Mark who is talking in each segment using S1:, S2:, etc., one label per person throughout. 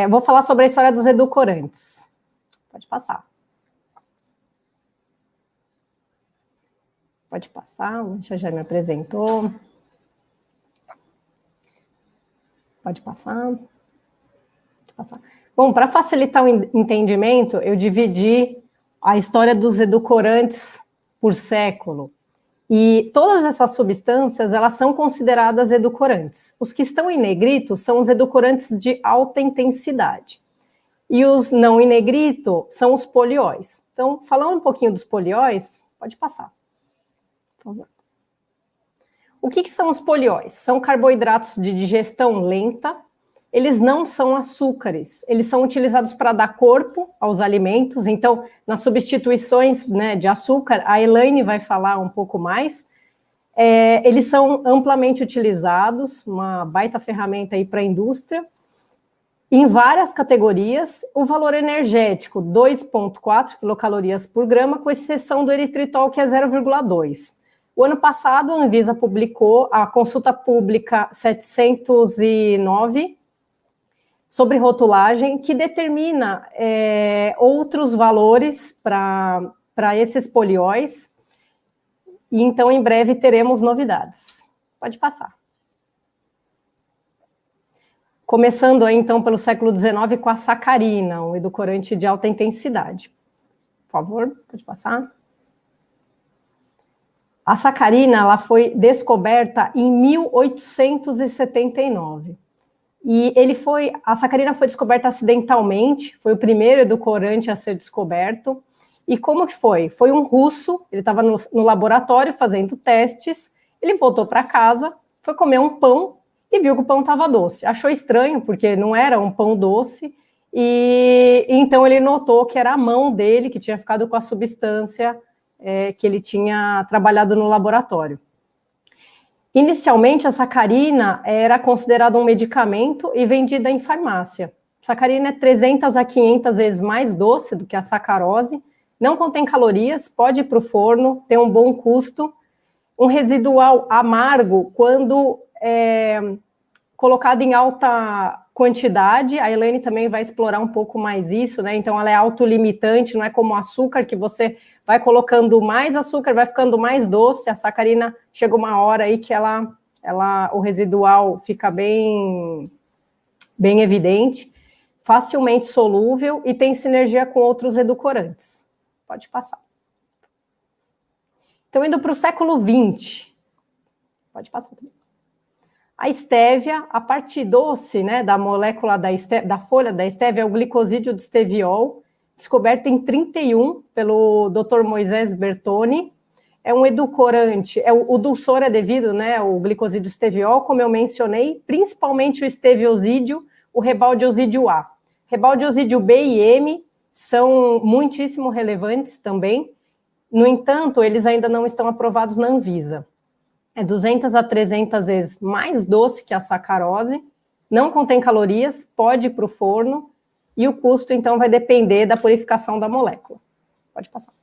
S1: Vou falar sobre a história dos edulcorantes. Pode passar. Pode passar, o Lancha já me apresentou. Pode passar. Pode passar. Bom, para facilitar o entendimento, eu dividi a história dos edulcorantes por século. E todas essas substâncias, elas são consideradas edulcorantes. Os que estão em negrito são os edulcorantes de alta intensidade. E os não em negrito são os polióis. Então, falando um pouquinho dos polióis, pode passar, por favor. O que são os polióis? São carboidratos de digestão lenta. Eles não são açúcares, eles são utilizados para dar corpo aos alimentos. Então, nas substituições, né, de açúcar, a Elaine vai falar um pouco mais. Eles são amplamente utilizados, uma baita ferramenta aí para a indústria, em várias categorias. O valor energético, 2,4 quilocalorias por grama, com exceção do eritritol, que é 0,2. O ano passado, a Anvisa publicou a consulta pública 709, sobre rotulagem, que determina outros valores para esses polióis, e então em breve teremos novidades. Pode passar. Começando aí, então, pelo século XIX com a sacarina, um edulcorante de alta intensidade. Por favor, pode passar. A sacarina, ela foi descoberta em 1879. E a sacarina foi descoberta acidentalmente, foi o primeiro edulcorante a ser descoberto. E como que foi? Foi um russo, ele estava no laboratório fazendo testes, ele voltou para casa, foi comer um pão e viu que o pão estava doce. Achou estranho, porque não era um pão doce, e então ele notou que era a mão dele que tinha ficado com a substância que ele tinha trabalhado no laboratório. Inicialmente, a sacarina era considerada um medicamento e vendida em farmácia. A sacarina é 300 a 500 vezes mais doce do que a sacarose, não contém calorias, pode ir para o forno, tem um bom custo. Um residual amargo, quando colocado em alta quantidade, a Elaine também vai explorar um pouco mais isso, né? Então, ela é autolimitante, não é como o açúcar, que você vai colocando mais açúcar, vai ficando mais doce. A sacarina chega uma hora aí que o residual fica bem evidente, facilmente solúvel e tem sinergia com outros edulcorantes. Pode passar. Então, indo para o século XX, pode passar também. A estévia, a parte doce, né, da molécula da folha da estévia é o glicosídeo de esteviol, descoberto em 1931 pelo Dr. Moisés Bertoni. É um edulcorante, o dulçor é devido, né, ao glicosídeo esteviol, como eu mencionei, principalmente o esteviosídeo, o rebaldeosídeo A. Rebaldeosídeo B e M são muitíssimo relevantes também. No entanto, eles ainda não estão aprovados na Anvisa. É 200 a 300 vezes mais doce que a sacarose, não contém calorias, pode ir para o forno, e o custo, então, vai depender da purificação da molécula. Pode passar.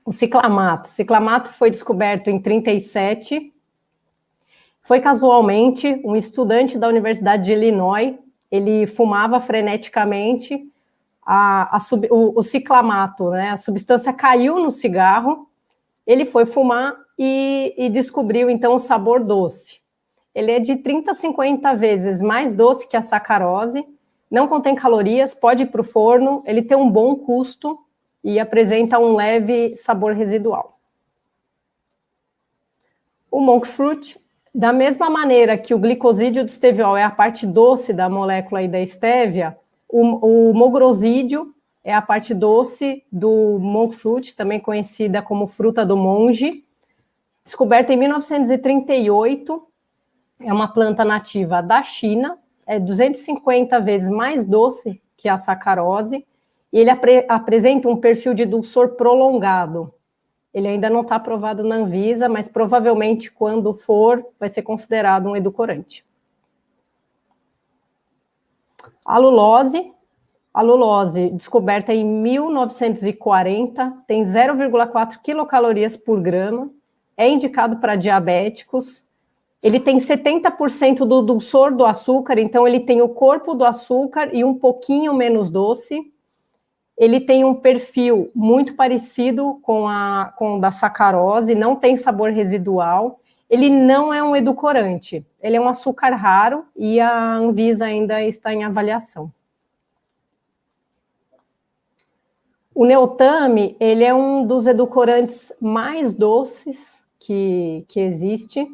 S1: O ciclamato. O ciclamato foi descoberto em 1937. Foi casualmente um estudante da Universidade de Illinois. Ele fumava freneticamente. O ciclamato, né, a substância caiu no cigarro. Ele foi fumar e descobriu, então, o sabor doce. Ele é de 30 a 50 vezes mais doce que a sacarose, não contém calorias, pode ir para o forno, ele tem um bom custo e apresenta um leve sabor residual. O monk fruit, da mesma maneira que o glicosídeo de esteviol é a parte doce da molécula aí da estévia, o mogrosídeo é a parte doce do monk fruit, também conhecida como fruta do monge, descoberta em 1938, é uma planta nativa da China, é 250 vezes mais doce que a sacarose, e ele apresenta um perfil de dulçor prolongado. Ele ainda não está aprovado na Anvisa, mas provavelmente, quando for, vai ser considerado um edulcorante. A lulose, descoberta em 1940, tem 0,4 quilocalorias por grama, é indicado para diabéticos. Ele tem 70% do dulçor do açúcar, então ele tem o corpo do açúcar e um pouquinho menos doce. Ele tem um perfil muito parecido com o da sacarose, não tem sabor residual. Ele não é um edulcorante, ele é um açúcar raro e a Anvisa ainda está em avaliação. O Neotame, ele é um dos edulcorantes mais doces que existe.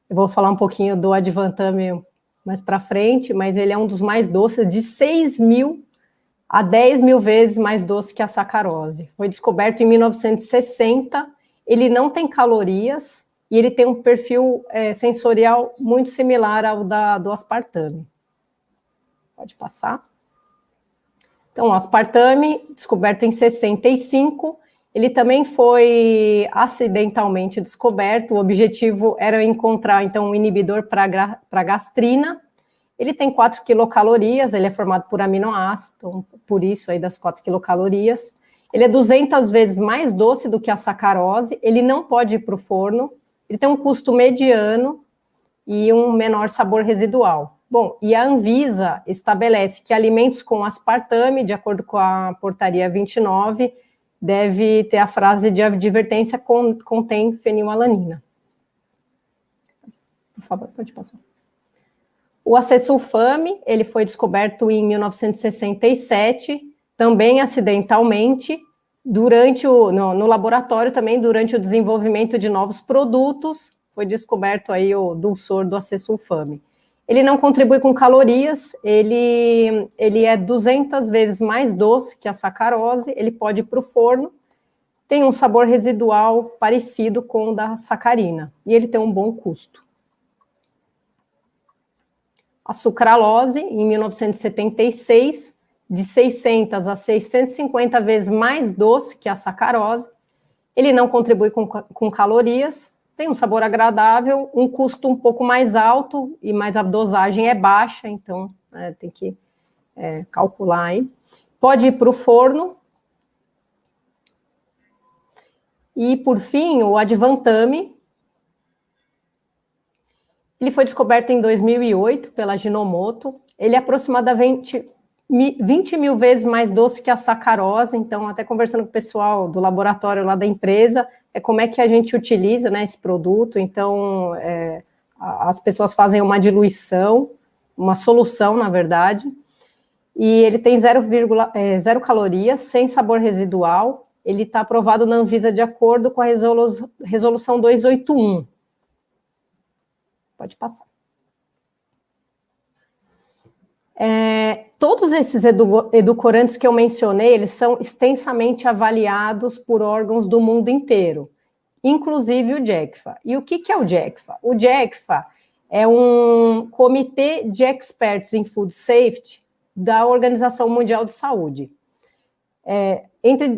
S1: Eu vou falar um pouquinho do Advantame mais para frente, mas ele é um dos mais doces, de 6.000 a 10.000 vezes mais doce que a sacarose. Foi descoberto em 1960, ele não tem calorias e ele tem um perfil sensorial muito similar ao do aspartame. Pode passar. Então, o aspartame, descoberto em 65, ele também foi acidentalmente descoberto. O objetivo era encontrar, então, um inibidor para gastrina. Ele tem 4 quilocalorias, ele é formado por aminoácido, por isso aí das 4 quilocalorias. Ele é 200 vezes mais doce do que a sacarose, ele não pode ir para o forno, ele tem um custo mediano e um menor sabor residual. Bom, e a Anvisa estabelece que alimentos com aspartame, de acordo com a portaria 29, deve ter a frase de advertência contém fenilalanina. Por favor, pode passar. O acesulfame, ele foi descoberto em 1967, também acidentalmente, no laboratório também, durante o desenvolvimento de novos produtos, foi descoberto aí o dulçor do acesulfame. Ele não contribui com calorias, ele é 200 vezes mais doce que a sacarose, ele pode ir para o forno, tem um sabor residual parecido com o da sacarina, e ele tem um bom custo. A sucralose, em 1976, de 600 a 650 vezes mais doce que a sacarose, ele não contribui com calorias, tem um sabor agradável, um custo um pouco mais alto, mas a dosagem é baixa, então tem que calcular aí. Pode ir para o forno. E, por fim, o Advantame. Ele foi descoberto em 2008 pela Ginomoto. Ele é aproximadamente 20.000 vezes mais doce que a sacarose, então, até conversando com o pessoal do laboratório lá da empresa, como é que a gente utiliza, né, esse produto. Então, as pessoas fazem uma diluição, uma solução, na verdade, e ele tem 0 calorias, sem sabor residual. Ele está aprovado na Anvisa de acordo com a resolução 281. Pode passar. Todos esses edulcorantes que eu mencionei, eles são extensamente avaliados por órgãos do mundo inteiro, inclusive o JECFA. E o que é o JECFA? O JECFA é um comitê de experts em food safety da Organização Mundial de Saúde.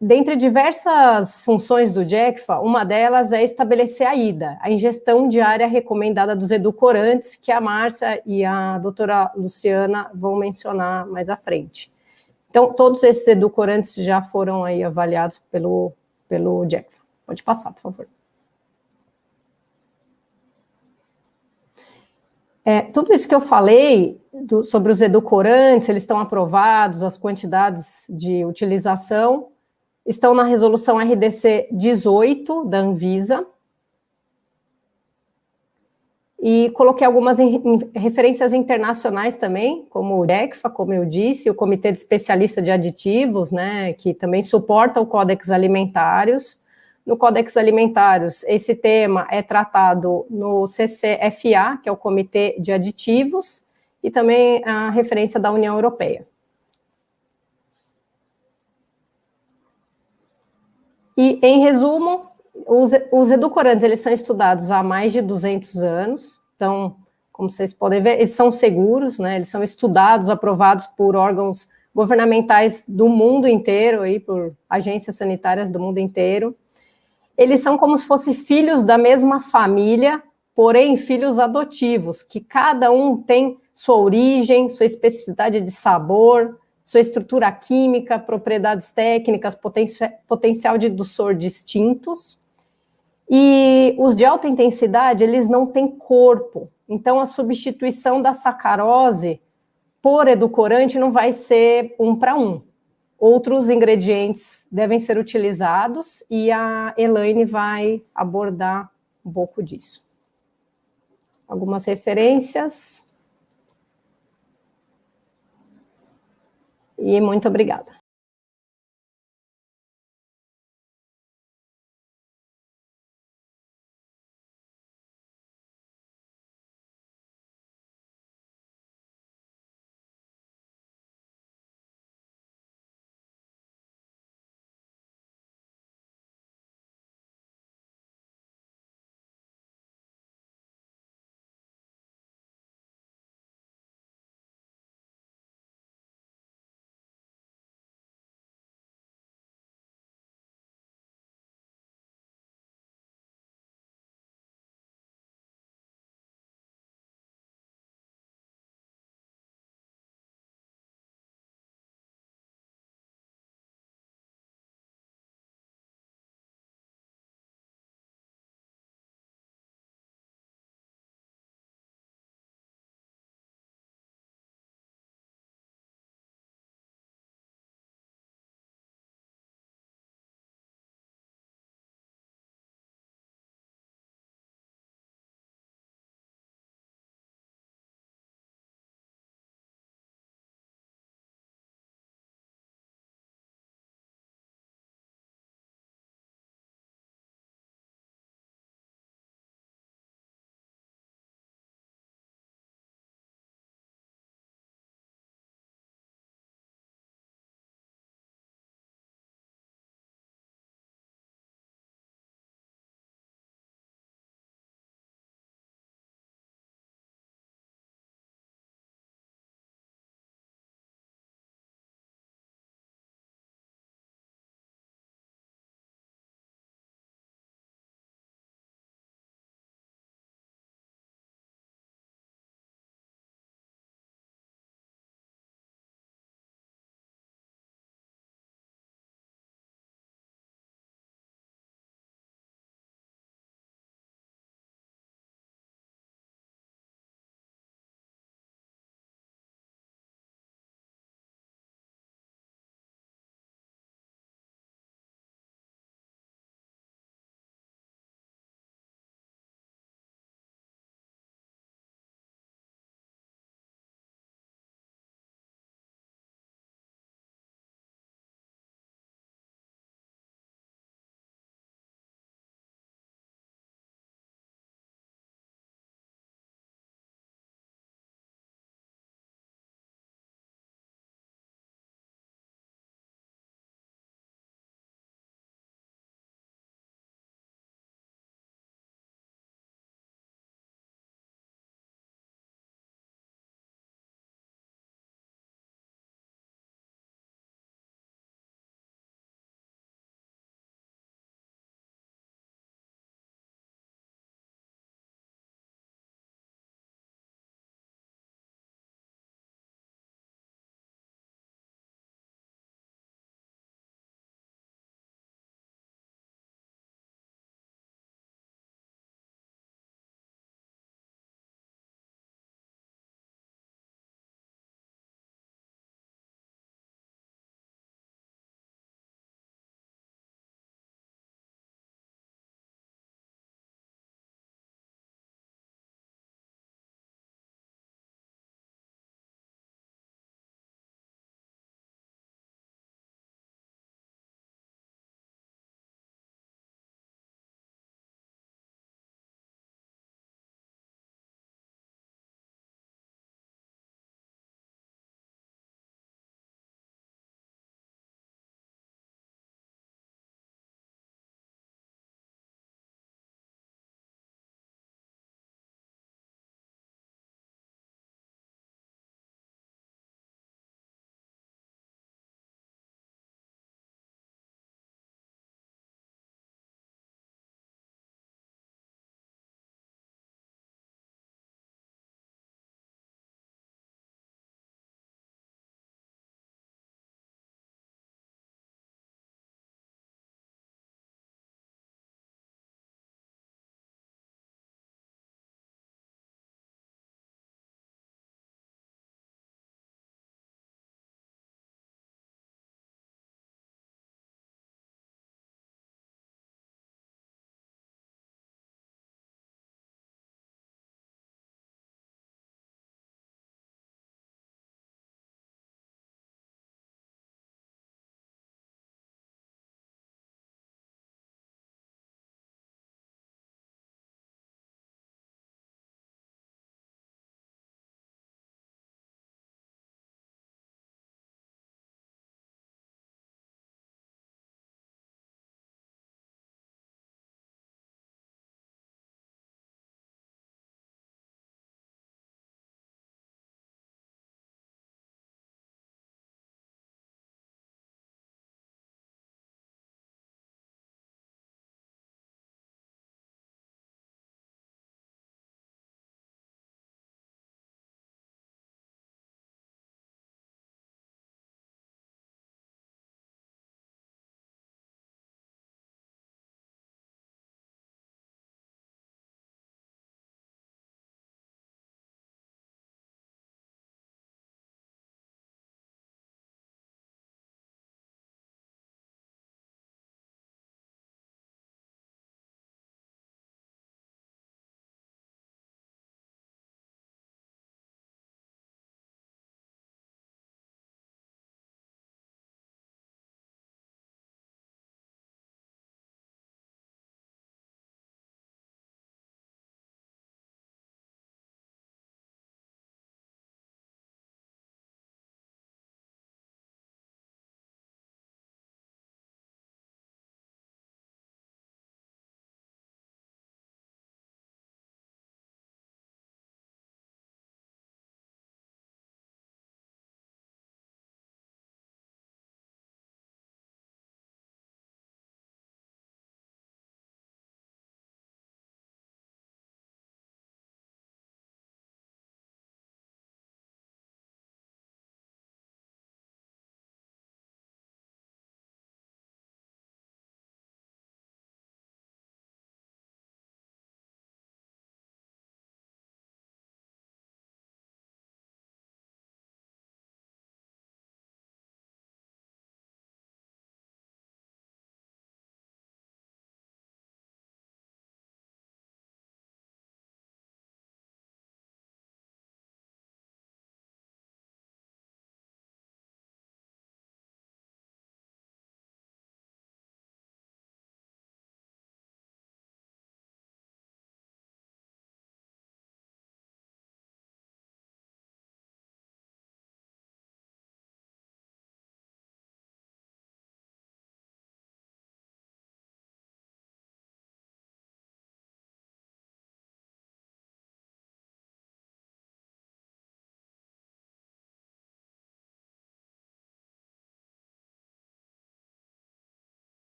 S1: Dentre diversas funções do JECFA, uma delas é estabelecer a IDA, a ingestão diária recomendada dos edulcorantes, que a Márcia e a doutora Luciana vão mencionar mais à frente. Então, todos esses edulcorantes já foram aí avaliados pelo JECFA. Pode passar, por favor. Tudo isso que eu falei sobre os edulcorantes, eles estão aprovados, as quantidades de utilização, estão na resolução RDC 18 da Anvisa. E coloquei algumas referências internacionais também, como o JECFA, como eu disse, o Comitê de Especialistas de Aditivos, né, que também suporta o Códex Alimentários. No Códex Alimentários, esse tema é tratado no CCFA, que é o Comitê de Aditivos, e também a referência da União Europeia. E, em resumo, os edulcorantes, eles são estudados há mais de 200 anos, então, como vocês podem ver, eles são seguros, né? Eles são estudados, aprovados por órgãos governamentais do mundo inteiro, aí, por agências sanitárias do mundo inteiro. Eles são como se fossem filhos da mesma família, porém filhos adotivos, que cada um tem sua origem, sua especificidade de sabor, sua estrutura química, propriedades técnicas, potencial de dulçor distintos. E os de alta intensidade, eles não têm corpo. Então, a substituição da sacarose por edulcorante não vai ser 1 para 1. Outros ingredientes devem ser utilizados e a Elaine vai abordar um pouco disso. Algumas referências. E muito obrigada.